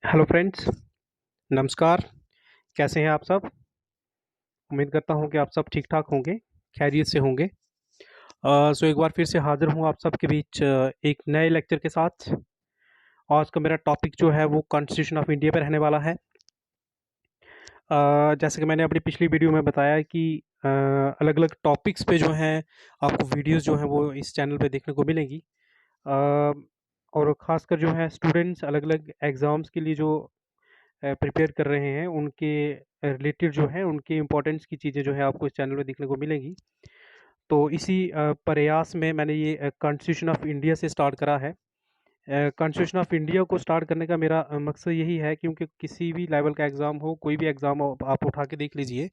Hello friends, नमस्कार। कैसे हैं आप सब? उम्मीद करता हूं कि आप सब ठीक ठाक होंगे, खैरियत से होंगे। एक बार फिर से हाजिर हूं आप सबके बीच एक नए लेक्चर के साथ। आज का मेरा टॉपिक जो है वो कॉन्स्टिट्यूशन ऑफ इंडिया पे रहने वाला है। जैसे कि मैंने अपनी पिछली वीडियो में बताया कि अलग अलग टॉपिक्स पे जो हैं आपको वीडियोस जो हैं वो इस चैनल पे देखने को मिलेंगी। अ, और ख़ासकर जो है स्टूडेंट्स अलग अलग एग्ज़ाम्स के लिए जो प्रिपेयर कर रहे हैं उनके रिलेटेड जो है उनके इम्पोर्टेंस की चीज़ें जो है आपको इस चैनल में देखने को मिलेंगी। तो इसी प्रयास में मैंने ये कॉन्स्टिट्यूशन ऑफ इंडिया से स्टार्ट करा है। कॉन्स्टिट्यूशन ऑफ इंडिया को स्टार्ट करने का मेरा मकसद यही है, क्योंकि किसी भी लेवल का एग्ज़ाम हो, कोई भी एग्ज़ाम हो, आप उठा के देख लीजिए,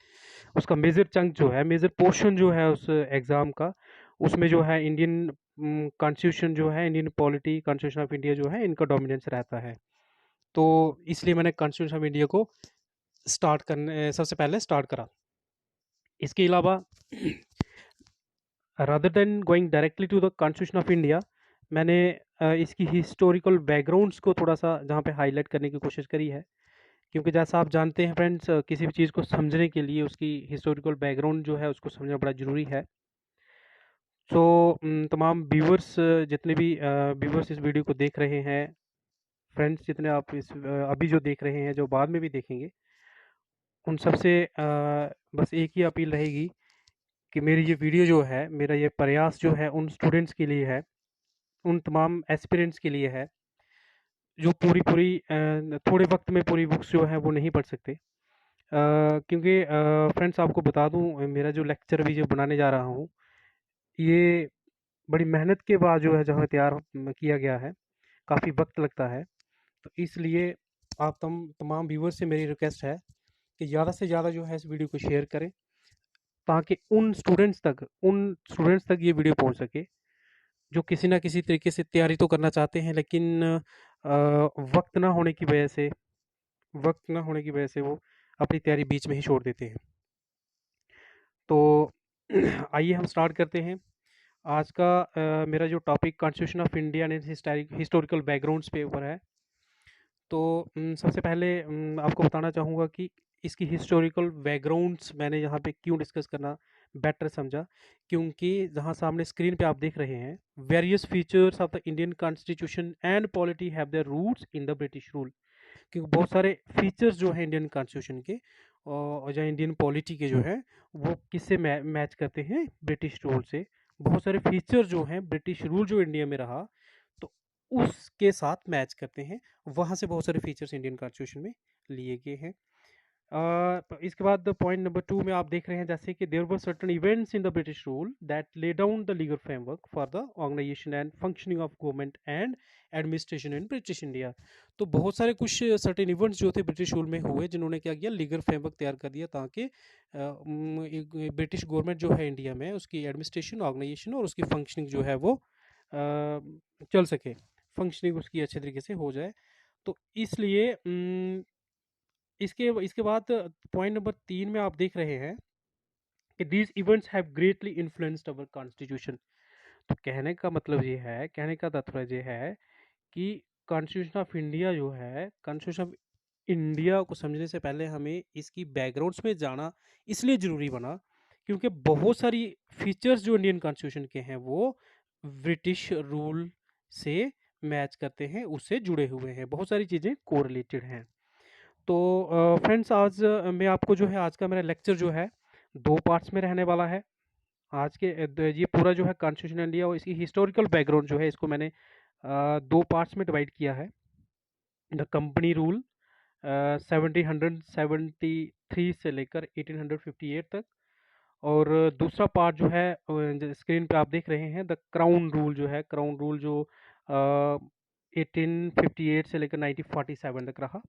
उसका मेजर चंक जो है, मेजर पोर्शन जो है उस एग्ज़ाम का, उसमें जो है इंडियन कॉन्स्टिट्यूशन जो है, Indian polity, constitution of India जो है, इनका डोमिनेंस रहता है। तो इसलिए मैंने कॉन्स्टिट्यूशन ऑफ इंडिया को सबसे पहले स्टार्ट करा। इसके अलावा rather than going directly to the constitution of India, मैंने इसकी हिस्टोरिकल बैकग्राउंड्स को थोड़ा सा जहाँ पे हाईलाइट करने की कोशिश करी है। क्योंकि जैसा आप जानते हैं फ्रेंड्स, किसी भी चीज़ को समझने के लिए उसकी हिस्टोरिकल बैकग्राउंड जो है उसको समझना बड़ा ज़रूरी है। सो तमाम व्यूअर्स, जितने भी व्यूअर्स इस वीडियो को देख रहे हैं, फ्रेंड्स जितने आप अभी जो देख रहे हैं, जो बाद में भी देखेंगे, उन सबसे बस एक ही अपील रहेगी कि मेरी ये वीडियो जो है, मेरा ये प्रयास जो है उन स्टूडेंट्स के लिए है, उन तमाम एस्पिरेंट्स के लिए है, जो पूरी थोड़े वक्त में पूरी बुक्स जो है वो नहीं पढ़ सकते। क्योंकि फ्रेंड्स आपको बता दूं, मेरा जो लेक्चर अभी जो बनाने जा रहा हूँ, ये बड़ी मेहनत के बाद जो है जहाँ तैयार किया गया है, काफ़ी वक्त लगता है। तो इसलिए आप तमाम व्यूवर्स से मेरी रिक्वेस्ट है कि ज़्यादा से ज़्यादा जो है इस वीडियो को शेयर करें, ताकि उन स्टूडेंट्स तक ये वीडियो पहुंच सके, जो किसी ना किसी तरीके से तैयारी तो करना चाहते हैं, लेकिन वक्त ना होने की वजह से वक्त ना होने की वजह से वो अपनी तैयारी बीच में ही छोड़ देते हैं। तो आइए हम स्टार्ट करते हैं। आज का मेरा जो topic constitution of India and historical backgrounds पे ऊपर है। तो सबसे पहले आपको बताना चाहूँगा कि इसकी हिस्टोरिकल बैकग्राउंड्स मैंने यहाँ पे क्यों डिस्कस करना बेटर समझा, क्योंकि जहाँ सामने स्क्रीन पे आप देख रहे हैं, various features of the Indian constitution and polity have their roots in the British rule. क्योंकि बहुत सारे फीचर्स जो हैं इंडियन कॉन्स्टिट्यूशन के और जो इंडियन पॉलिटी के जो है, वो किससे मैच करते हैं? ब्रिटिश रूल से। बहुत सारे फीचर जो हैं ब्रिटिश रूल जो इंडिया में रहा, तो उसके साथ मैच करते हैं। वहाँ से बहुत सारे फीचर्स इंडियन कॉन्स्टिट्यूशन में लिए गए हैं। इसके बाद पॉइंट नंबर 2 में आप देख रहे हैं, जैसे कि there were certain events in the British rule that lay down the legal framework for the organisation and functioning of government and administration in British India. तो बहुत सारे कुछ सर्टेन इवेंट्स जो थे ब्रिटिश रूल में हुए, जिन्होंने क्या किया, लीगल फ्रेमवर्क तैयार कर दिया, ताकि ब्रिटिश गवर्नमेंट जो है इंडिया में, उसकी एडमिनिस्ट्रेशन, ऑर्गेनाइजेशन और उसकी फंक्शनिंग जो है वो चल सके, फंक्शनिंग उसकी अच्छे तरीके से हो जाए। तो इसलिए इसके इसके बाद पॉइंट नंबर 3 में आप देख रहे हैं कि these events have greatly influenced our constitution. तो कहने का तात्पर्य ये है कि कॉन्स्टिट्यूशन ऑफ इंडिया जो है, कॉन्स्टिट्यूशन ऑफ इंडिया को समझने से पहले हमें इसकी बैकग्राउंड्स में जाना इसलिए ज़रूरी बना, क्योंकि बहुत सारी फीचर्स जो इंडियन कॉन्स्टिट्यूशन के हैं वो ब्रिटिश रूल से मैच करते हैं, उससे जुड़े हुए हैं, बहुत सारी चीज़ें कोरिलेटेड हैं। तो फ्रेंड्स, आज मैं आपको जो है, आज का मेरा लेक्चर जो है 2 पार्ट्स में रहने वाला है। आज के ये पूरा जो है कॉन्स्टिट्यूशन इंडिया और इसकी हिस्टोरिकल बैकग्राउंड जो है, इसको मैंने 2 पार्ट्स में डिवाइड किया है। द कंपनी रूल 1773 से लेकर 1858 तक, और दूसरा पार्ट जो है स्क्रीन पे आप देख रहे हैं, द क्राउन रूल जो है, क्राउन रूल जो 1858 से लेकर 1947 तक रहा।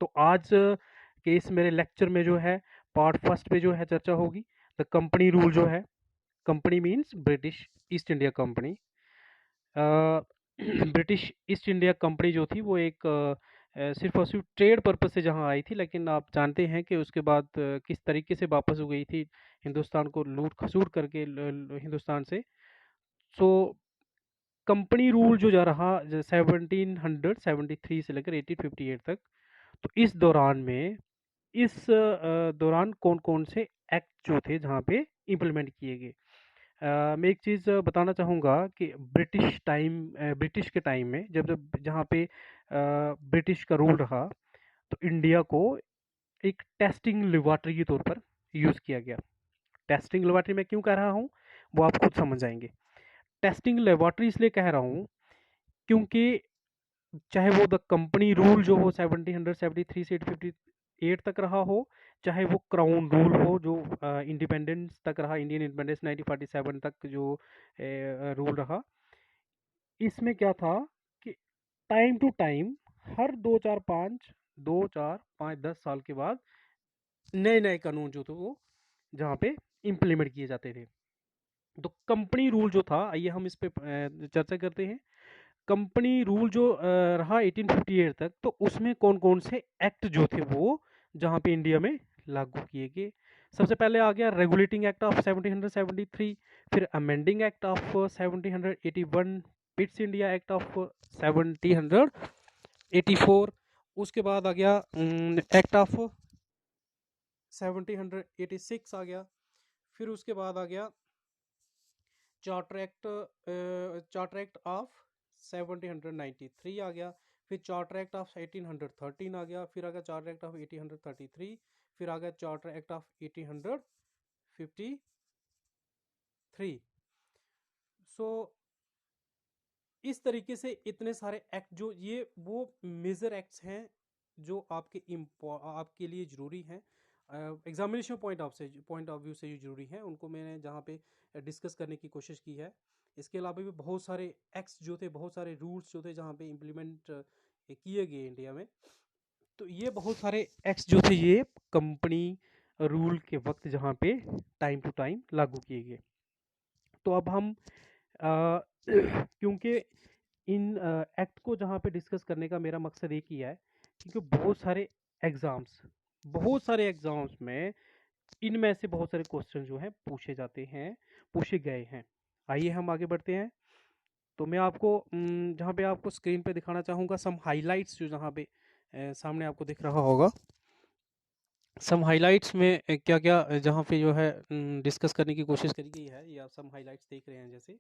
तो आज के इस मेरे लेक्चर में जो है, पार्ट फर्स्ट पे जो है चर्चा होगी, द कंपनी रूल जो है, company means British East India company. British East India company जो थी वो एक सिर्फ और सिर्फ ट्रेड पर्पज से जहाँ आई थी, लेकिन आप जानते हैं कि उसके बाद किस तरीके से वापस हो गई थी, हिंदुस्तान को लूट खसूट करके हिंदुस्तान से। सो कंपनी रूल जो जा रहा 1773 से लेकर 1858 तक, तो इस दौरान में इस दौरान कौन कौन से एक्ट जो थे जहाँ पे इम्प्लीमेंट किए गए। मैं एक चीज़ बताना चाहूँगा कि ब्रिटिश के टाइम में जब जब जहाँ पे ब्रिटिश का रूल रहा, तो इंडिया को एक टेस्टिंग लेबॉर्टरी के तौर पर यूज़ किया गया। टेस्टिंग लेबॉर्टरी मैं क्यों कह रहा हूँ, वो आप खुद समझ जाएंगे। टेस्टिंग लेबॉर्टरी इसलिए कह रहा हूँ क्योंकि चाहे वो द कंपनी रूल जो हो 1773 से 1858 तक रहा हो, चाहे वो क्राउन रूल हो जो इंडिपेंडेंस तक रहा, इंडियन इंडिपेंडेंस 1947 तक जो रूल रहा, इसमें क्या था कि टाइम टू टाइम हर 2 4 5 10 साल के बाद नए नए कानून जो थे वो जहाँ पे इम्प्लीमेंट किए जाते थे। तो कंपनी रूल जो था, आइए हम इस पे चर्चा करते हैं। कंपनी रूल जो रहा 1858 तक, तो उसमें कौन कौन से एक्ट जो थे वो जहाँ पे इंडिया में लागू किए गए। सबसे पहले आ गया रेगुलेटिंग एक्ट ऑफ 1773, फिर amending act of 1781, Pitt's India act of 1784, उसके बाद आ गया एक्ट ऑफ 1786 आ गया, फिर उसके बाद आ गया चार्टर एक्ट ऑफ 1793 आ गया, फिर चार्टर एक्ट ऑफ 1813 आ गया, फिर आ गया चार्टर एक्ट ऑफ 1833, फिर आ गया चार्टर एक्ट ऑफ 1853। सो इस तरीके से इतने सारे एक्ट जो ये वो मेजर एक्ट्स हैं जो आपके लिए ज़रूरी हैं, एग्जामिनेशन पॉइंट ऑफ व्यू से जो ज़रूरी हैं, उनको मैंने जहाँ पे डिस्कस करने की कोशिश की है। इसके अलावा भी बहुत सारे एक्ट्स जो थे, बहुत सारे रूल्स जो थे जहाँ पे इम्प्लीमेंट किए गए इंडिया में। तो ये बहुत सारे एक्ट्स जो थे ये कंपनी रूल के वक्त जहाँ पे टाइम टू टाइम लागू किए गए। तो अब हम क्योंकि इन एक्ट को जहाँ पे डिस्कस करने का मेरा मकसद एक ही है, क्योंकि बहुत सारे एग्ज़ाम्स में इनमें से बहुत सारे क्वेश्चन जो हैं पूछे जाते हैं, पूछे गए हैं। आइए हम आगे बढ़ते हैं। तो मैं आपको जहाँ पे आपको स्क्रीन पे दिखाना चाहूँगा सम हाइलाइट्स जो जहाँ पे सामने आपको दिख रहा होगा। सम हाइलाइट्स में क्या क्या जहाँ पे जो है डिस्कस करने की कोशिश करी गई है, ये आप सम हाइलाइट्स देख रहे हैं जैसे।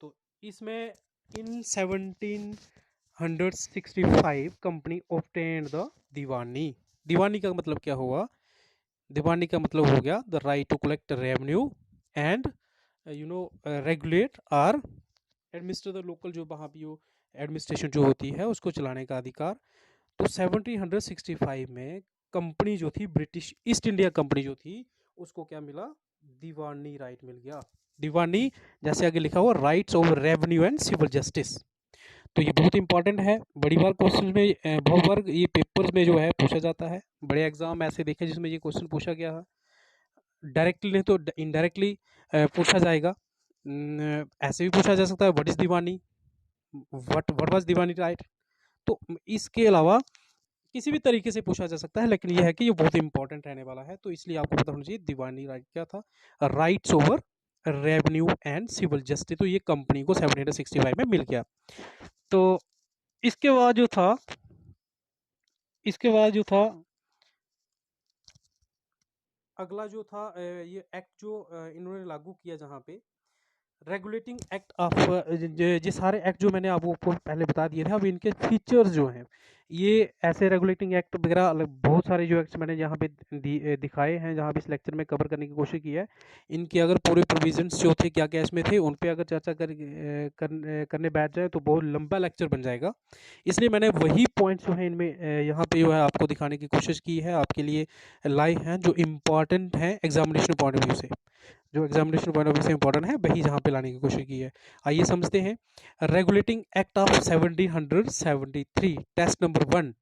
तो इसमें in 1765 company obtained the diwani. Diwani का मतलब क्या हुआ? दीवानी का मतलब हो गया the right to collect revenue and regulate और एडमिनिस्टर द लोकल, जो वहाँ पे जो एडमिनिस्ट्रेशन जो होती है उसको चलाने का अधिकार। तो 1765 में कंपनी जो थी, ब्रिटिश ईस्ट इंडिया कंपनी जो थी, उसको क्या मिला? दीवानी राइट मिल गया। दीवानी जैसे आगे लिखा हुआ rights over revenue and civil justice. तो ये बहुत इंपॉर्टेंट है। बड़ी बार क्वेश्चन में बहुत बार ये पेपर्स में जो है पूछा जाता है। बड़े एग्जाम ऐसे देखे जिसमें ये क्वेश्चन पूछा गया है, डायरेक्टली नहीं तो इनडायरेक्टली पूछा जाएगा। ऐसे भी पूछा जा सकता है what is Deewani, what was Deewani right. तो इसके अलावा किसी भी तरीके से पूछा जा सकता है, लेकिन यह है कि ये बहुत इंपॉर्टेंट रहने वाला है, तो इसलिए आपको पता होना चाहिए दीवानी राइट क्या था। Rights over revenue and civil justice, तो ये कंपनी को 1765 में मिल गया। तो इसके बाद जो था इसके बाद जो था अगला जो था ये एक्ट जो इन्होंने लागू किया, जहाँ पे रेगुलेटिंग एक्ट ऑफ ये सारे एक्ट जो मैंने आपको पहले बता दिए थे, अब इनके फीचर्स जो हैं, ये ऐसे रेगुलेटिंग एक्ट वगैरह बहुत सारे जो एक्ट्स मैंने यहाँ पे दिखाए हैं, जहाँ पे इस लेक्चर में कवर करने की कोशिश की है। इनके अगर पूरे प्रोविजंस जो थे क्या क्या इसमें थे, उन पे अगर चर्चा करने बैठ जाए तो बहुत लंबा लेक्चर बन जाएगा। इसलिए मैंने वही पॉइंट्स जो हैं इनमें यहाँ पे जो है आपको दिखाने की कोशिश की है, आपके लिए लाई हैं, जो इम्पॉर्टेंट हैं एग्जामिनेशन पॉइंट ऑफ व्यू से, जो एग्जामिनेशन पॉइंट ऑफ व्यू से इंपॉर्टेंट है, वही जहाँ पे लाने की कोशिश की है। आइए समझते हैं। Regulating act of 1773 test number 1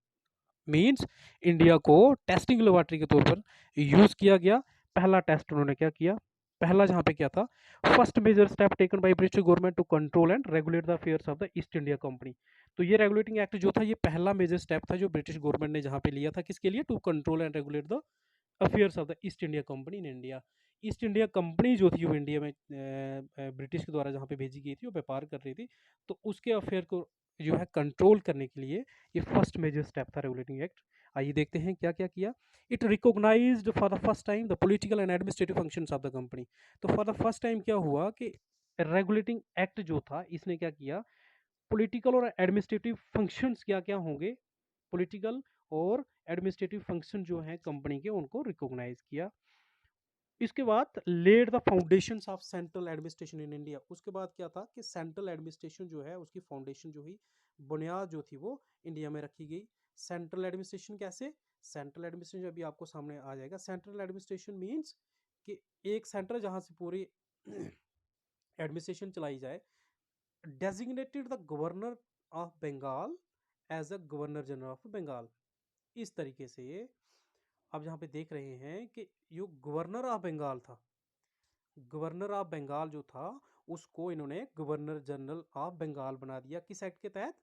means India को टेस्टिंग लेबॉर्टरी के तौर पर यूज किया गया। पहला टेस्ट उन्होंने क्या किया? पहला जहाँ पे क्या था, first major step taken by British government to control and regulate the affairs of the East India company. तो ये रेगुलेटिंग एक्ट जो था, ये पहला मेजर स्टेप था जो ब्रिटिश गवर्नमेंट ने जहाँ पे लिया था, किसके लिए? To control and regulate the affairs of the East India company in India. East India company जो थी वो इंडिया में ब्रिटिश के द्वारा जहाँ पे भेजी गई थी वो व्यापार कर रही थी, तो उसके अफेयर को जो है कंट्रोल करने के लिए ये फर्स्ट मेजर स्टेप था रेगुलेटिंग एक्ट। आइए देखते हैं क्या क्या किया। It recognised for the first time the political and administrative functions of the company. तो फॉर द फर्स्ट टाइम क्या हुआ कि रेगुलेटिंग एक्ट जो था इसने क्या किया, पॉलिटिकल और एडमिनिस्ट्रेटिव फंक्शंस क्या क्या होंगे, पॉलिटिकल और एडमिनिस्ट्रेटिव फंक्शन जो हैं कंपनी के उनको रिकॉग्नाइज किया। इसके बाद laid the foundation of central administration in India. उसके बाद क्या था कि सेंट्रल एडमिनिस्ट्रेशन जो है उसकी फाउंडेशन जो हुई, बुनियाद जो थी वो इंडिया में रखी गई। सेंट्रल एडमिनिस्ट्रेशन कैसे, सेंट्रल एडमिनिस्ट्रेशन अभी आपको सामने आ जाएगा। सेंट्रल एडमिनिस्ट्रेशन मीन्स कि एक सेंटर जहाँ से पूरी एडमिनिस्ट्रेशन चलाई जाए। Designated the governor of Bengal as a governor general of Bengal. इस तरीके से ये आप जहाँ पे देख रहे हैं कि जो गवर्नर ऑफ बंगाल था, गवर्नर ऑफ बंगाल जो था उसको इन्होंने गवर्नर जनरल ऑफ बंगाल बना दिया। किस एक्ट के तहत,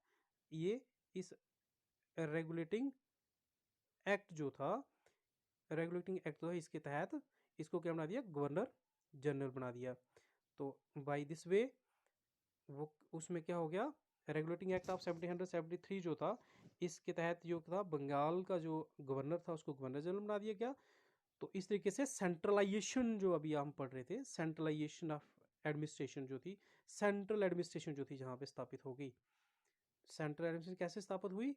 ये इस रेगुलेटिंग एक्ट जो था, रेगुलेटिंग एक्ट था इसके तहत इसको क्या बना दिया, गवर्नर जनरल बना दिया। तो बाय दिस वे वो उसमें क्या हो गया, रेगुलेटिंग एक्ट ऑफ 1773 जो था इसके तहत जो था बंगाल का जो गवर्नर था उसको गवर्नर जनरल बना दिया गया। तो इस तरीके से सेंट्रलाइजेशन जो अभी हम पढ़ रहे थे, सेंट्रलाइजेशन ऑफ एडमिनिस्ट्रेशन जो थी, सेंट्रल एडमिनिस्ट्रेशन जो थी जहाँ पे स्थापित हो गई। सेंट्रल एडमिनिस्ट्रेशन कैसे स्थापित हुई,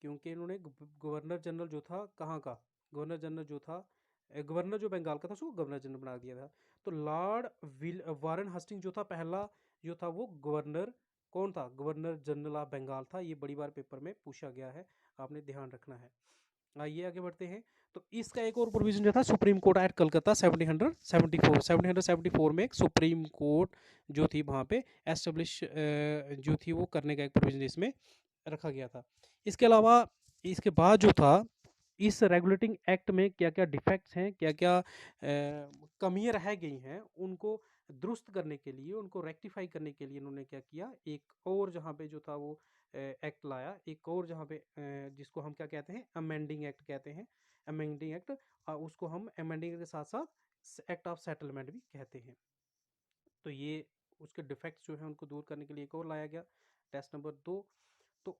क्योंकि इन्होंने गवर्नर जनरल जो था, कहाँ का गवर्नर जनरल जो था, गवर्नर जो बंगाल का था उसको गवर्नर जनरल बना दिया था। तो लॉर्ड वारन हस्टिंग जो था पहला जो था वो गवर्नर, कौन था, गवर्नर जनरल ऑफ बंगाल था। ये बड़ी बार पेपर में पूछा गया है, आपने ध्यान रखना है। आइए आगे बढ़ते हैं। तो इसका एक और प्रोविजन जो था, सुप्रीम कोर्ट एट कलकत्ता 1774 में एक सुप्रीम कोर्ट जो थी वहाँ पे एस्टेब्लिश जो थी वो करने का एक प्रोविजन इसमें रखा गया था। इसके अलावा इसके बाद जो था इस रेगुलेटिंग एक्ट में क्या क्या डिफेक्ट्स हैं, क्या क्या कमियां रह गई हैं, उनको दुरुस्त करने के लिए, उनको रेक्टिफाई करने के लिए इन्होंने क्या किया, एक और जहाँ पे जो था वो एक्ट लाया, एक और जहाँ पे जिसको हम क्या कहते हैं, अमेंडिंग एक्ट कहते हैं। अमेंडिंग एक्ट, उसको हम अमेंडिंग के साथ साथ एक्ट ऑफ सेटलमेंट भी कहते हैं। तो ये उसके डिफेक्ट्स जो है उनको दूर करने के लिए एक और लाया गया, टेस्ट नंबर 2। तो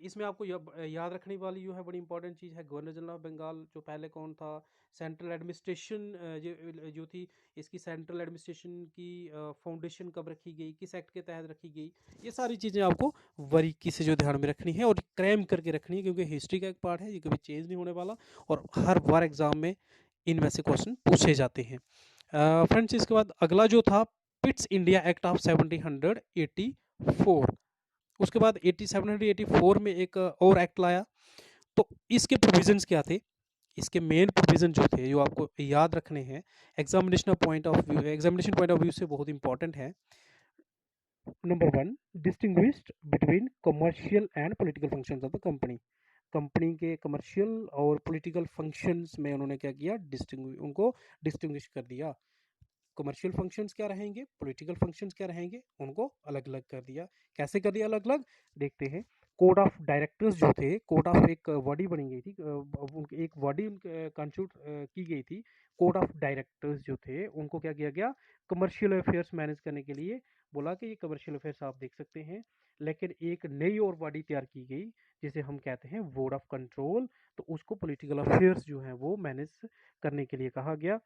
इसमें आपको याद रखने वाली जो है बड़ी इंपॉर्टेंट चीज़ है, गवर्नर जनरल ऑफ बंगाल जो पहले कौन था, सेंट्रल एडमिनिस्ट्रेशन जो थी, इसकी सेंट्रल एडमिनिस्ट्रेशन की फाउंडेशन कब रखी गई, किस एक्ट के तहत रखी गई, ये सारी चीज़ें आपको बारीकी से जो ध्यान में रखनी है और क्रैम करके रखनी है, क्योंकि हिस्ट्री का एक पार्ट है, ये कभी चेंज नहीं होने वाला और हर बार एग्जाम में इनमें से क्वेश्चन पूछे जाते हैं। फ्रेंड्स, इसके बाद अगला जो था पिट्स इंडिया एक्ट ऑफ 1784। उसके बाद 1784 में एक और एक्ट लाया। तो इसके प्रोविजंस क्या थे, इसके मेन प्रोविजन जो थे जो आपको याद रखने हैं, एग्जामिनेशन पॉइंट ऑफ व्यू से बहुत इंपॉर्टेंट है। Number 1, distinguished between commercial and political functions of the company. Company के कमर्शियल और पॉलिटिकल फंक्शंस में उन्होंने क्या किया, उनको डिस्टिंग्विश कर दिया। कमर्शियल फंक्शंस क्या रहेंगे, पॉलिटिकल फंक्शंस क्या रहेंगे, उनको अलग अलग कर दिया। कैसे कर दिया अलग अलग, देखते हैं। कोड ऑफ डायरेक्टर्स जो थे, कोड ऑफ एक बॉडी बनी गई थी, एक बॉडी कंस्टिट्यूट की गई थी। कोड ऑफ डायरेक्टर्स जो थे उनको क्या किया गया, कमर्शियल अफेयर्स मैनेज करने के लिए बोला कि ये कमर्शियल अफेयर्स आप देख सकते हैं। लेकिन एक नई और बॉडी तैयार की गई जिसे हम कहते हैं बोर्ड ऑफ कंट्रोल, तो उसको पॉलिटिकल अफेयर्स जो है वो मैनेज करने के लिए कहा गया।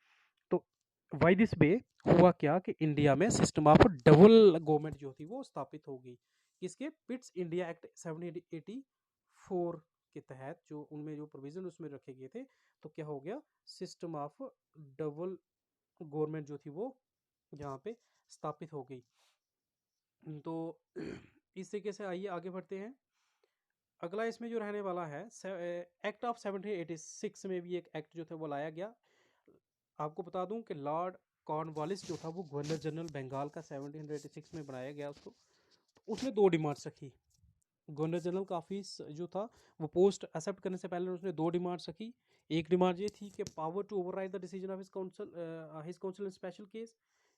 तो वाई दिस वे हुआ क्या कि इंडिया में सिस्टम ऑफ डबल गवर्नमेंट जो थी वो स्थापित हो गई। किसके, पिट्स इंडिया एक्ट 1784 के तहत जो उनमें जो प्रोविजन उसमें रखे गए थे, तो क्या हो गया, सिस्टम ऑफ डबल गवर्नमेंट जो थी वो यहाँ पे स्थापित हो गई। तो इस तरीके से आइए आगे बढ़ते हैं। अगला इसमें जो रहने वाला है, एक्ट ऑफ 1786 में भी एक एक्ट जो था वो लाया गया। आपको बता दूं कि लॉर्ड कॉर्नवालिस जो था वो गवर्नर जनरल बंगाल का 1786 में बनाया गया उसको। तो उसने दो डिमांड्स रखी। गवर्नर जनरल का ऑफिस जो था वो पोस्ट एक्सेप्ट करने से पहले उसने दो डिमांड्स रखी। एक डिमांड ये थी कि power to override the decision of his council in special case,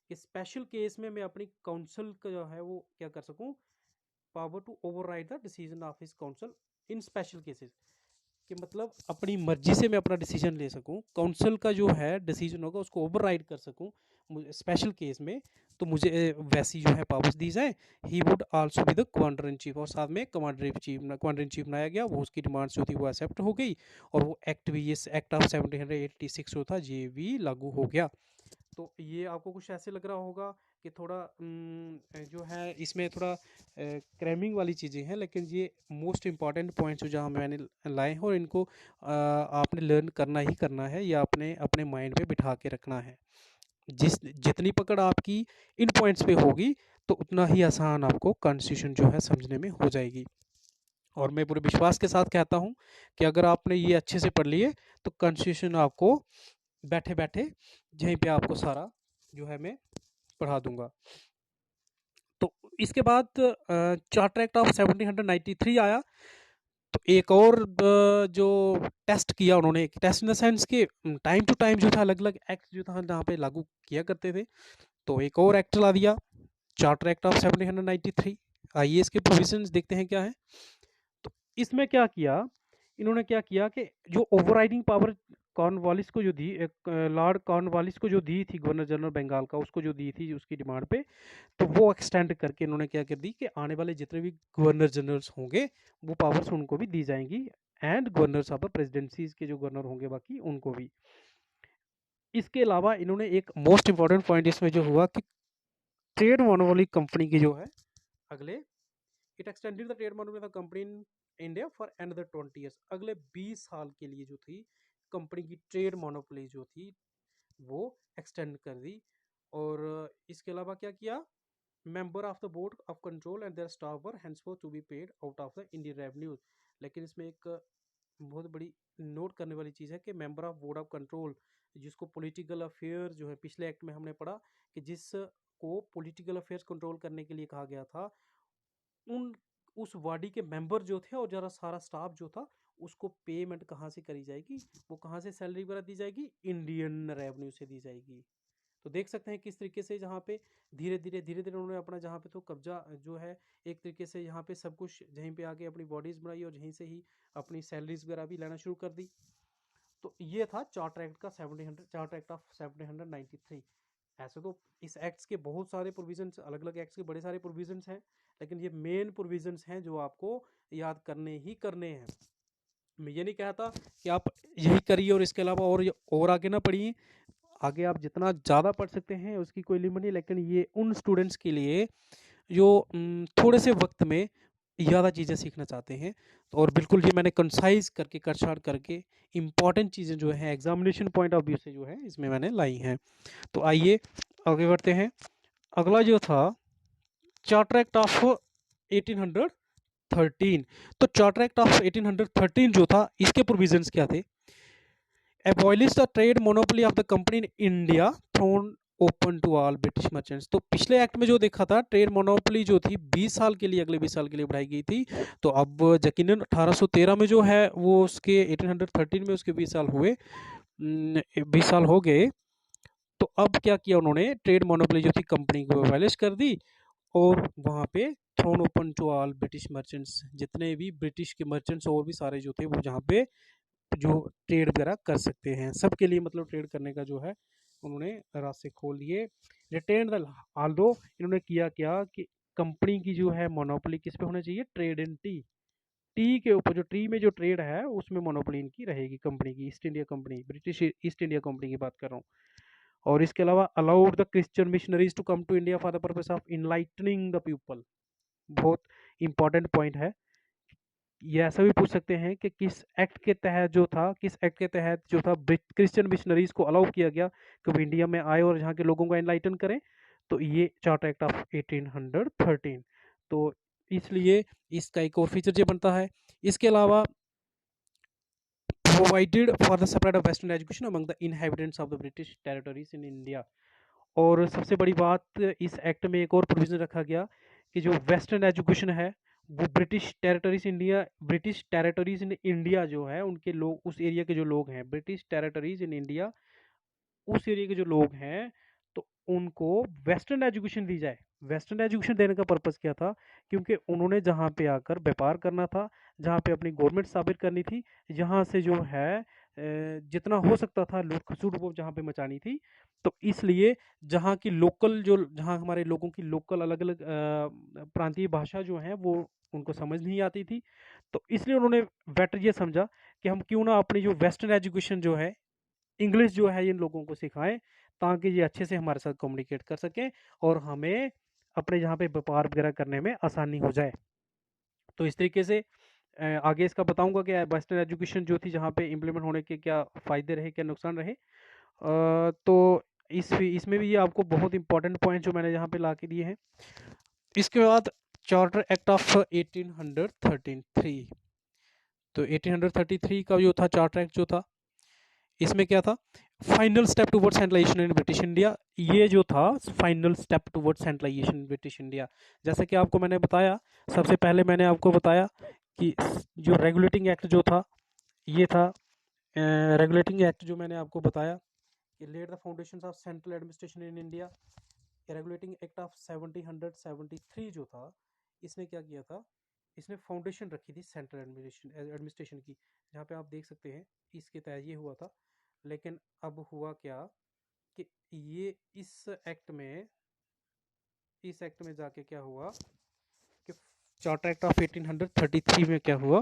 कि स्पेशल केस में मैं अपनी काउंसिल का जो है वो क्या कर सकूं, power to override the decision of his council in special cases. कि मतलब अपनी मर्जी से मैं अपना डिसीजन ले सकूं, काउंसिल का जो है डिसीजन होगा उसको ओवरराइड कर सकूं स्पेशल केस में, तो मुझे वैसी जो है पावर्स दी जाए। He would also be the commander in chief, और साथ में कमांडर इन चीफ बनाया गया, वो उसकी डिमांड्स जो थी वो एक्सेप्ट हो गई, और वो एक्ट भी, ये एक्ट ऑफ 1786 जो था ये भी लागू हो गया। तो ये आपको कुछ ऐसे लग रहा होगा कि थोड़ा जो है इसमें थोड़ा क्रैमिंग वाली चीज़ें हैं, लेकिन ये मोस्ट इम्पॉर्टेंट पॉइंट्स जो जहाँ मैंने लाए हैं, और इनको आपने लर्न करना ही करना है, या आपने अपने माइंड पे बिठा के रखना है। जितनी पकड़ आपकी इन पॉइंट्स पे होगी, तो उतना ही आसान आपको कॉन्स्टिट्यूशन जो है समझने में हो जाएगी। और मैं पूरे विश्वास के साथ कहता हूँ कि अगर आपने ये अच्छे से पढ़ लिए, तो कॉन्स्टिट्यूशन आपको बैठे बैठे यहीं पे आपको सारा जो है मैं पढ़ा दूंगा। तो इसके बाद चार्टर एक्ट ऑफ 1793 आया। तो एक और जो टेस्ट किया उन्होंने, टेस्ट इन द सेंस के टाइम टू टाइम जो था अलग अलग एक्ट जो था जहाँ पे लागू किया करते थे, तो एक और एक्ट ला दिया, चार्टर एक्ट ऑफ 1793। आइए इसके प्रोविजंस देखते हैं क्या है। तो इसमें क्या किया, इन्होंने क्या किया कि जो ओवरराइडिंग पावर कॉर्नवालिस को जो दी, लॉर्ड कॉर्नवालिस को जो दी थी गवर्नर जनरल बंगाल का, उसको जो दी थी उसकी डिमांड पे, तो वो एक्सटेंड करके इन्होंने क्या कर दी कि आने वाले जितने भी गवर्नर जनरल्स होंगे वो पावर्स उनको भी दी जाएंगी, and governors of the presidencies के जो गवर्नर होंगे बाकी उनको भी। इसके अलावा इन्होंने एक मोस्ट इंपॉर्टेंट पॉइंट इसमें जो हुआ कि ट्रेड मोनोपोली कंपनी की जो है अगले, it extended the trade monopoly company in India for another 20 years, अगले 20 साल के लिए जो थी कंपनी की ट्रेड मोनोपोली जो थी वो एक्सटेंड कर दी। और इसके अलावा क्या किया, member of the board of control and their staff were henceforth to be paid out of the Indian revenue. लेकिन इसमें एक बहुत बड़ी नोट करने वाली चीज़ है कि member of board of control, जिसको पॉलिटिकल अफेयर जो है पिछले एक्ट में हमने पढ़ा कि जिसको पॉलिटिकल अफेयर्स कंट्रोल करने के लिए कहा गया था, उन उस बॉडी के मेंबर जो थे और जरा सारा स्टाफ जो था, उसको पेमेंट कहाँ से करी जाएगी, वो कहाँ से सैलरी वगैरह दी जाएगी, इंडियन रेवेन्यू से दी जाएगी। तो देख सकते हैं किस तरीके से जहाँ पे धीरे धीरे उन्होंने अपना जहाँ पे तो कब्जा जो है एक तरीके से यहाँ पे सब कुछ यहीं पे आके अपनी बॉडीज बनाई, और यहीं से ही अपनी सैलरीज वगैरह भी लेना शुरू कर दी। तो ये था चार्टर एक्ट का 1700, चार्टर एक्ट ऑफ 1793। ऐसे तो इस एक्ट्स के बहुत सारे प्रोविजंस, अलग अलग एक्ट्स के बड़े सारे प्रोविजंस हैं, लेकिन ये मेन प्रोविजंस हैं जो आपको याद करने ही करने हैं। मैं ये नहीं कहता कि आप यही करिए और इसके अलावा और आगे ना पढ़िए, आगे आप जितना ज़्यादा पढ़ सकते हैं उसकी कोई लिमिट नहीं, लेकिन ये उन स्टूडेंट्स के लिए जो थोड़े से वक्त में ज़्यादा चीज़ें सीखना चाहते हैं। तो और बिल्कुल ये मैंने कंसाइज करके कट करके इंपॉर्टेंट चीज़ें जो है एग्जामिनेशन पॉइंट ऑफ व्यू से जो है इसमें मैंने लाई हैं। तो आइए आगे बढ़ते हैं। अगला जो था चार्टर एक्ट ऑफ 1813। तो चार्टर एक्ट ऑफ 1813 जो था, इसके प्रोविजंस क्या थे, abolish the trade monopoly of the company in India thrown open to all British merchants. तो पिछले एक्ट में जो देखा था ट्रेड मोनोपोली जो थी 20 साल के लिए, अगले 20 साल के लिए बढ़ाई गई थी, तो अब यकीनन 1813 में जो है वो उसके 1813 में उसके 20 साल हुए, 20 साल हो गए। तो अब क्या किया उन्होंने, ट्रेड मोनोपोली जो थी कंपनी को एबॉलिश कर दी, और वहाँ पे thrown open to all British merchants, जितने भी ब्रिटिश के मर्चेंट्स और भी सारे जो थे वो जहाँ पे जो ट्रेड वगैरह कर सकते हैं, सबके लिए मतलब ट्रेड करने का जो है उन्होंने रास्ते खोल दिए। रिटेन द, आल्दो इन्होंने किया क्या कि कंपनी की जो है मोनोपोली किस पे होना चाहिए, ट्रेड इन टी, टी के ऊपर, जो टी में जो ट्रेड है उसमें मोनोपोली इनकी रहेगी कंपनी की, East India company, British East India company की बात कर रहा हूँ। और इसके अलावा allowed the Christian missionaries to come to India for the purpose of enlightening the people. बहुत इंपॉर्टेंट पॉइंट है। ये ऐसा भी पूछ सकते हैं कि किस एक्ट के तहत जो था, किस एक्ट के तहत जो था क्रिश्चियन मिशनरीज को अलाउ किया गया कि वो इंडिया में आए और यहाँ के लोगों को एनलाइटन करें, तो ये चार्टर एक्ट ऑफ 1813। तो इसलिए इसका एक और फीचर ये बनता है। इसके अलावा provided for the supply of western education among the inhabitants of the British territories in India. और सबसे बड़ी बात, इस एक्ट में एक और प्रोविजन रखा गया कि जो वेस्टर्न एजुकेशन है वो ब्रिटिश टेरिटरीज इन इंडिया जो है उनके लोग, उस एरिया के जो लोग हैं, ब्रिटिश टेरिटरीज इन इंडिया उस एरिया के जो लोग हैं, तो उनको वेस्टर्न एजुकेशन दी जाए। वेस्टर्न एजुकेशन देने का पर्पस क्या था? क्योंकि उन्होंने जहाँ पे आकर व्यापार करना था, जहाँ पे अपनी गवर्नमेंट स्थापित करनी थी, जहाँ से जो है जितना हो सकता था लूट खसुट वो जहाँ पे मचानी थी। तो इसलिए जहाँ की लोकल जो जहाँ हमारे लोगों की लोकल अलग अलग प्रांतीय भाषा जो है वो उनको समझ नहीं आती थी, तो इसलिए उन्होंने बेटर ये समझा कि हम क्यों ना अपनी जो वेस्टर्न एजुकेशन जो है, इंग्लिश जो है इन लोगों को सिखाएं, ताकि ये अच्छे से हमारे साथ कम्युनिकेट कर सकें और हमें अपने यहाँ पे व्यापार वगैरह करने में आसानी हो जाए। तो इस तरीके से आगे इसका बताऊंगा कि वेस्टर्न एजुकेशन जो थी जहाँ पे इम्प्लीमेंट होने के क्या फ़ायदे रहे, क्या नुकसान रहे। तो इसमें भी ये आपको बहुत इंपॉर्टेंट पॉइंट जो मैंने यहाँ पे ला के दिए हैं। इसके बाद चार्टर एक्ट ऑफ 1833। तो 1833 का जो था चार्टर एक्ट जो था, इसमें क्या था? Final step towards centralisation in British India. ये जो था final step towards centralisation in British India. जैसे कि आपको मैंने बताया, सबसे पहले मैंने आपको बताया कि जो रेगुलेटिंग एक्ट जो था, ये था रेगुलेटिंग एक्ट जो मैंने आपको बताया कि laid the foundations of central administration in India. Regulating act of 1773 जो था, इसने क्या किया था? इसने फाउंडेशन रखी थी सेंट्रल एडमिनिस्ट्रेशन की, जहाँ पे आप देख सकते हैं इसके तहत ये हुआ था। लेकिन अब हुआ क्या कि ये इस एक्ट में जाके क्या हुआ कि चार्टर एक्ट ऑफ 1833 में क्या हुआ?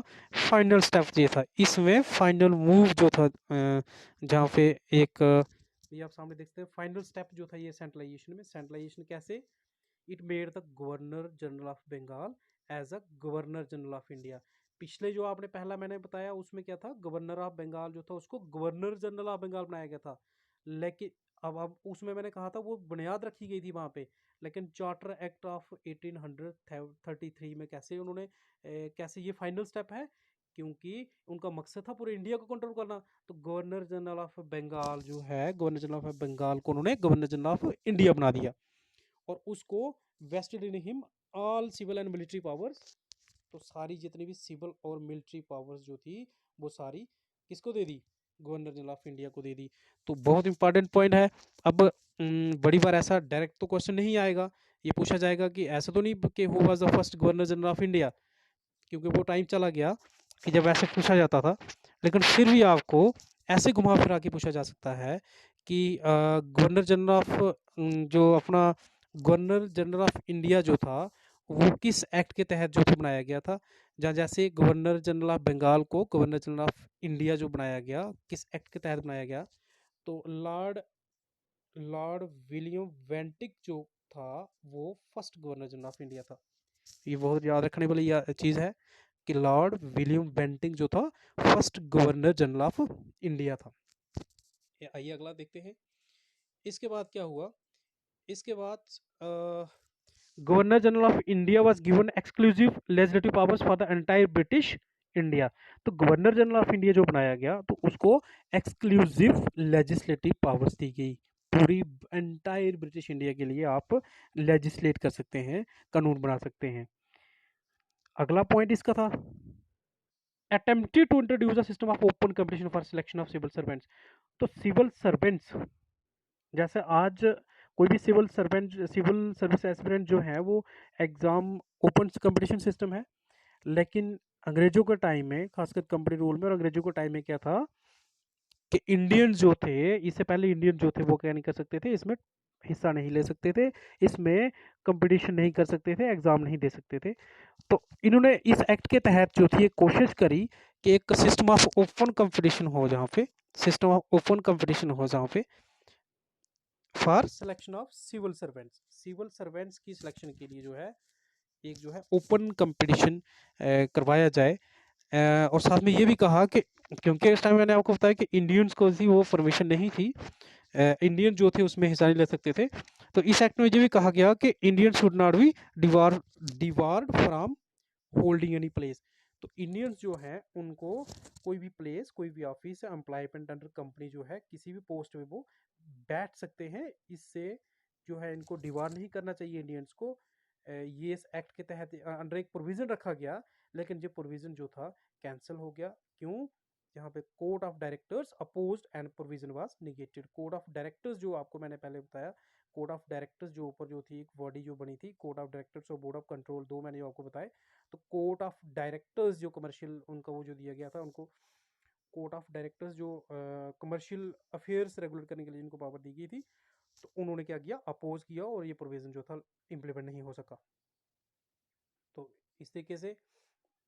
फाइनल स्टेप ये था, इसमें फाइनल मूव जो था जहाँ पे एक ये आप सामने देखते हैं फाइनल स्टेप जो था ये सेंट्रलाइजेशन में। सेंट्रलाइजेशन कैसे? It made the governor general of Bengal as a governor general of India. पिछले जो आपने पहला मैंने बताया उसमें क्या था? गवर्नर ऑफ बंगाल जो था उसको गवर्नर जनरल ऑफ बंगाल बनाया गया था। लेकिन अब उसमें मैंने कहा था वो बुनियाद रखी गई थी वहां पे। लेकिन चार्टर एक्ट ऑफ 1833 में कैसे उन्होंने कैसे ये फाइनल स्टेप है? क्योंकि उनका मकसद था पूरे इंडिया को कंट्रोल करना। तो गवर्नर जनरल ऑफ बंगाल जो है, गवर्नर जनरल ऑफ बंगाल को उन्होंने गवर्नर जनरल ऑफ इंडिया बना दिया और उसको vested in him all civil and military powers. तो सारी जितनी भी सिविल और मिलिट्री पावर्स जो थी वो सारी किसको दे दी? गवर्नर जनरल ऑफ इंडिया को दे दी। तो बहुत इंपॉर्टेंट पॉइंट है। अब बड़ी बार ऐसा डायरेक्ट तो क्वेश्चन नहीं आएगा, ये पूछा जाएगा कि ऐसा तो नहीं कि who was the first governor general of India, क्योंकि वो टाइम चला गया कि जब ऐसे पूछा जाता था। लेकिन फिर भी आपको ऐसे घुमा फिरा के पूछा जा सकता है कि गवर्नर जनरल ऑफ जो अपना गवर्नर जनरल ऑफ इंडिया जो था वो किस एक्ट के तहत जो बनाया गया था। जहाँ जैसे गवर्नर जनरल ऑफ बंगाल को गवर्नर जनरल ऑफ इंडिया जो बनाया गया, किस एक्ट के तहत बनाया गया? तो लॉर्ड लॉर्ड विलियम वेंटिक जो था वो first governor general of India था। ये बहुत याद रखने वाली चीज़ है कि लॉर्ड विलियम बेंटिंग जो था first governor general of India था। आइए अगला देखते हैं। इसके बाद क्या हुआ? इसके बाद governor general of India was given exclusive legislative powers for the entire British India. तो गवर्नर जनरल ऑफ इंडिया जो बनाया गया तो उसको एक्सक्लूसिव लेजिस्लेटिव पावर्स दी गई। पूरी एंटायर ब्रिटिश इंडिया के लिए आप लेजिस्लेट कर सकते हैं, कानून बना सकते हैं। अगला पॉइंट इसका था attempted to introduce a system of open competition for selection of civil servants। तो सिविल सर्वेंट्स जैसे आज कोई भी सिविल सर्विस एस्पिरेंट जो है वो एग्जाम ओपन कंपटीशन सिस्टम है। लेकिन अंग्रेजों के टाइम में, खासकर कंपनी रूल में और अंग्रेजों के टाइम में क्या था कि इंडियन जो थे, इससे पहले इंडियन जो थे वो क्या नहीं कर सकते थे, इसमें हिस्सा नहीं ले सकते थे, इसमें कंपटीशन नहीं कर सकते थे, एग्जाम नहीं दे सकते थे। तो इन्होंने इस एक्ट के तहत जो थी एक कोशिश करी कि एक सिस्टम ऑफ ओपन कंपटीशन हो, जहाँ पे सिस्टम ऑफ ओपन कंपटीशन हो जहाँ पे for selection of civil servants की सिलेक्शन के लिए जो है एक जो है ओपन कंपटीशन करवाया जाए। और साथ में ये भी कहा कि क्योंकि इस टाइम मैंने आपको बताया कि इंडियंस को थी वो परमिशन नहीं थी, इंडियन जो थे उसमें हिस्सा नहीं ले सकते थे। तो इस एक्ट में ये भी कहा गया कि Indian should not be debarred from holding any place. तो इंडियंस जो हैं उनको कोई भी प्लेस, कोई भी ऑफिस, एम्प्लॉयमेंट अंडर कंपनी जो है किसी भी पोस्ट में वो बैठ सकते हैं। इससे जो है इनको डिवार नहीं करना चाहिए इंडियंस को। ये इस एक्ट के तहत अंडर एक प्रोविजन रखा गया, लेकिन ये प्रोविजन जो था कैंसिल हो गया। क्यों? यहाँ पे court of directors opposed and provision was negated. Court of directors जो आपको मैंने पहले बताया, कोड ऑफ डायरेक्टर्स जो ऊपर जो थी एक बॉडी जो बनी थी, कोड ऑफ डायरेक्टर्स और बोर्ड ऑफ कंट्रोल, दो मैंने जो आपको बताए। तो कोड ऑफ डायरेक्टर्स जो कमर्शियल उनका वो जो दिया गया था उनको, कोड ऑफ डायरेक्टर्स जो कमर्शियल अफेयर्स रेगुलेट करने के लिए इनको पावर दी गई थी, तो उन्होंने क्या किया, अपोज किया और ये प्रोविजन जो था इम्प्लीमेंट नहीं हो सका। तो इस तरीके से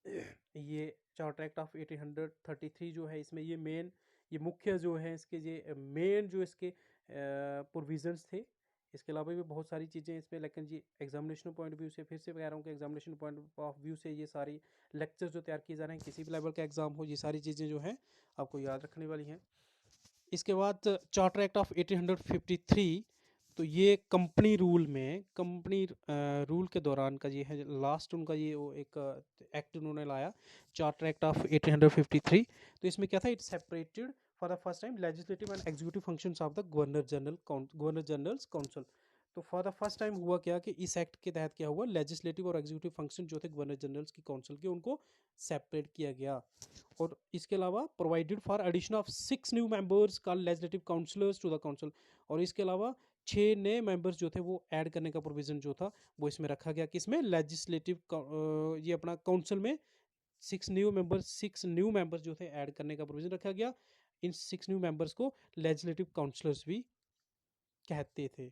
ये चार्टर एक्ट ऑफ 1833 जो है, इसमें ये मुख्य जो है इसके ये मेन जो इसके प्रोविजंस थे। इसके अलावा भी बहुत सारी चीज़ें इसमें, लेकिन जी एग्जामिनेशन पॉइंट व्यू से फिर से कह रहा हूँ कि एग्जामिनेशन पॉइंट ऑफ व्यू से ये सारी लेक्चर्स जो तैयार किए जा रहे हैं, किसी भी लेवल का एग्जाम हो, ये सारी चीज़ें जो हैं आपको याद रखने वाली हैं। इसके बाद चार्टर एक्ट ऑफ 1853, तो ये कंपनी रूल में, कंपनी रूल के दौरान का ये है लास्ट उनका ये वो एक एक्ट उन्होंने लाया, चार्टर एक्ट ऑफ 1853। तो इसमें क्या था, it separated for the first time legislative and executive functions of the governor generals council. तो फॉर द फर्स्ट टाइम हुआ क्या कि इस एक्ट के तहत क्या हुआ, लेजिस्लेटिव और एग्जीक्यूटिव फंक्शन जो थे गवर्नर जनरल्स की काउंसिल के, उनको सेपरेट किया गया। और इसके अलावा provided for addition of 6 new members called legislative councillors to the council. और इसके अलावा 6 नए मेंबर्स जो थे वो ऐड करने का प्रोविजन जो था वो इसमें रखा गया, किसमें, लेजिस्लेटिव ये अपना काउंसिल में 6 न्यू मेंबर्स जो थे ऐड करने का प्रोविजन रखा गया। इन 6 न्यू मेंबर्स को लेजिस्लेटिव काउंसलर्स भी कहते थे।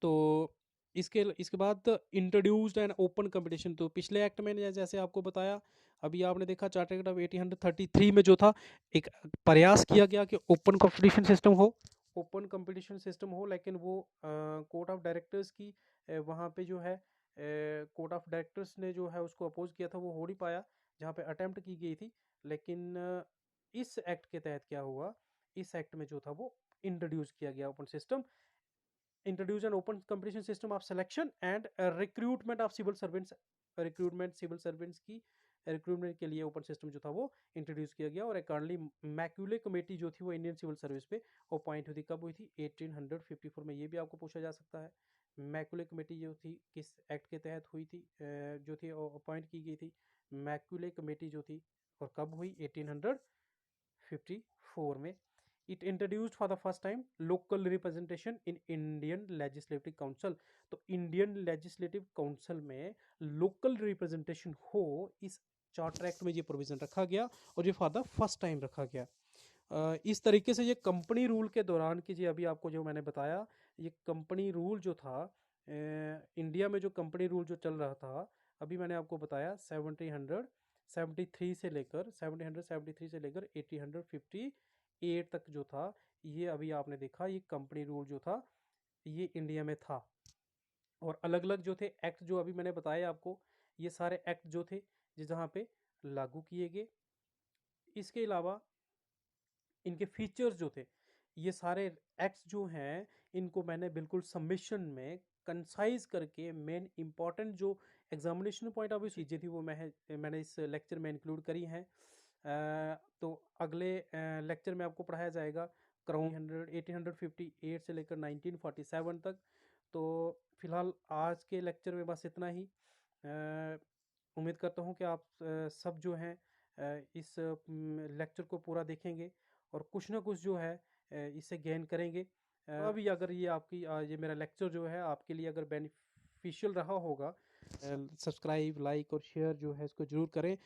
तो इसके बाद इंट्रोड्यूस्ड एंड ओपन कंपटीशन, तो पिछले एक्ट में जैसे आपको बताया, अभी आपने देखा चार्टर एक्ट ऑफ 1833 में जो था एक प्रयास किया गया कि ओपन कंपटीशन सिस्टम हो, ओपन कंपटीशन सिस्टम हो, लेकिन वो कोर्ट ऑफ डायरेक्टर्स की वहाँ पे जो है कोर्ट ऑफ डायरेक्टर्स ने जो है उसको अपोज किया था, वो हो नहीं पाया जहाँ पे अटेम्प्ट की गई थी। लेकिन इस एक्ट के तहत क्या हुआ, इस एक्ट में जो था वो इंट्रोड्यूस किया गया open system, introduce an open competition system of selection and recruitment of civil servants, recruitment civil servants की रिक्रूटमेंट के लिए ओपन सिस्टम जो था वो इंट्रोड्यूस किया गया। और अकॉर्डिंगली मैक्यूले कमेटी जो थी वो इंडियन सिविल सर्विस पे अपॉइंट हुई थी, कब हुई थी, 1854 में। ये भी आपको पूछा जा सकता है, मैक्यूले कमेटी जो थी किस एक्ट के तहत हुई थी, जो थी अपॉइंट की गई थी मैक्यूले कमेटी जो थी, और कब हुई, 1854 में। It introduced for the first time local representation in Indian Legislative Council। तो इंडियन लेजिस्लेटिव काउंसिल में लोकल रिप्रेजेंटेशन हो, इस चार्टर एक्ट में ये प्रोविजन रखा गया और ये फॉर द फर्स्ट टाइम रखा गया। इस तरीके से ये कंपनी रूल के दौरान की, जी अभी आपको जो मैंने बताया, ये कंपनी रूल जो था इंडिया में, जो कंपनी रूल जो चल रहा था, अभी मैंने आपको बताया 1773 से लेकर 1773 से लेकर 1858 तक जो था, ये अभी आपने देखा ये कंपनी रूल जो था ये इंडिया में था। और अलग अलग जो थे एक्ट जो अभी मैंने बताया आपको, ये सारे एक्ट जो थे जहाँ पे लागू किए गए। इसके अलावा इनके फीचर्स जो थे, ये सारे एक्ट्स जो हैं इनको मैंने बिल्कुल सबमिशन में कंसाइज करके मेन इंपॉर्टेंट जो एग्जामिनेशन पॉइंट ऑफ व्यू चीज़ें थी वो मैंने इस लेक्चर में इंक्लूड करी हैं। तो अगले लेक्चर में आपको पढ़ाया जाएगा क्राउन 1858 से लेकर 1947 तक। तो फिलहाल आज के लेक्चर में बस इतना ही। उम्मीद करता हूँ कि आप सब जो हैं इस लेक्चर को पूरा देखेंगे और कुछ ना कुछ जो है इससे गेन करेंगे। अभी अगर ये आपकी ये मेरा लेक्चर जो है आपके लिए अगर बेनिफिशियल रहा होगा, सब्सक्राइब, लाइक और शेयर जो है इसको ज़रूर करें।